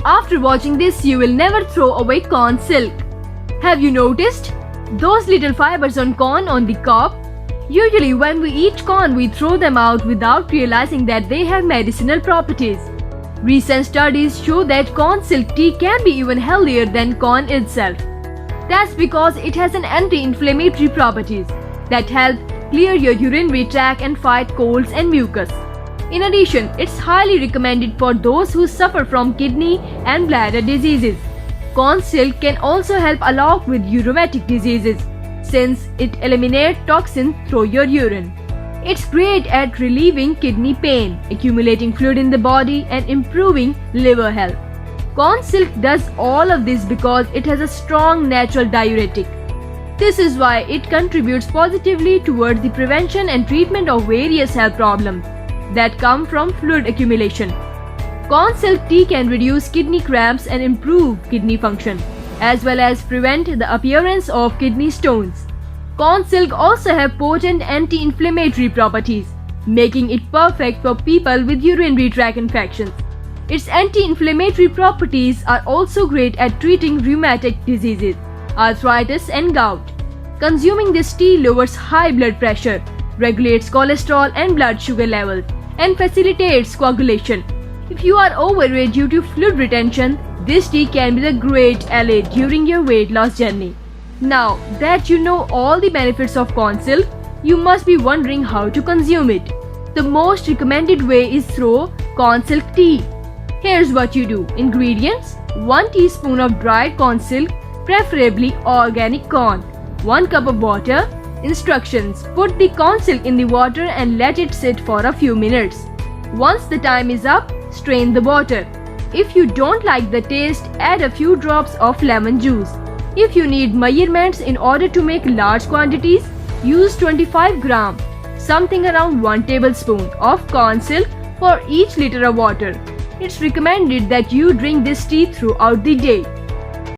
After watching this, you will never throw away corn silk. Have you noticed those little fibers on corn on the cob? Usually when we eat corn, we throw them out without realizing that they have medicinal properties. Recent studies show that corn silk tea can be even healthier than corn itself. That's because it has an anti-inflammatory properties that help clear your urinary tract and fight colds and mucus. In addition, it's highly recommended for those who suffer from kidney and bladder diseases. Corn silk can also help along with rheumatic diseases since it eliminates toxins through your urine. It's great at relieving kidney pain, accumulating fluid in the body, and improving liver health. Corn silk does all of this because it has a strong natural diuretic. This is why it contributes positively towards the prevention and treatment of various health problems that come from fluid accumulation. Corn silk tea can reduce kidney cramps and improve kidney function, as well as prevent the appearance of kidney stones. Corn silk also have potent anti-inflammatory properties, making it perfect for people with urinary tract infections. Its anti-inflammatory properties are also great at treating rheumatic diseases, arthritis and gout. Consuming this tea lowers high blood pressure, regulates cholesterol and blood sugar levels, and facilitates coagulation. If you are overweight due to fluid retention, this tea can be the great ally during your weight loss journey. Now that you know all the benefits of corn silk, you must be wondering how to consume it. The most recommended way is through corn silk tea. Here's what you do. Ingredients: 1 teaspoon of dried corn silk, preferably organic corn, 1 cup of water. Instructions: put the corn silk in the water and let it sit for a few minutes. Once the time is up, strain the water. If you don't like the taste, add a few drops of lemon juice. If you need measurements in order to make large quantities, use 25 gram, something around 1 tablespoon of corn silk for each liter of water. It's recommended that you drink this tea throughout the day.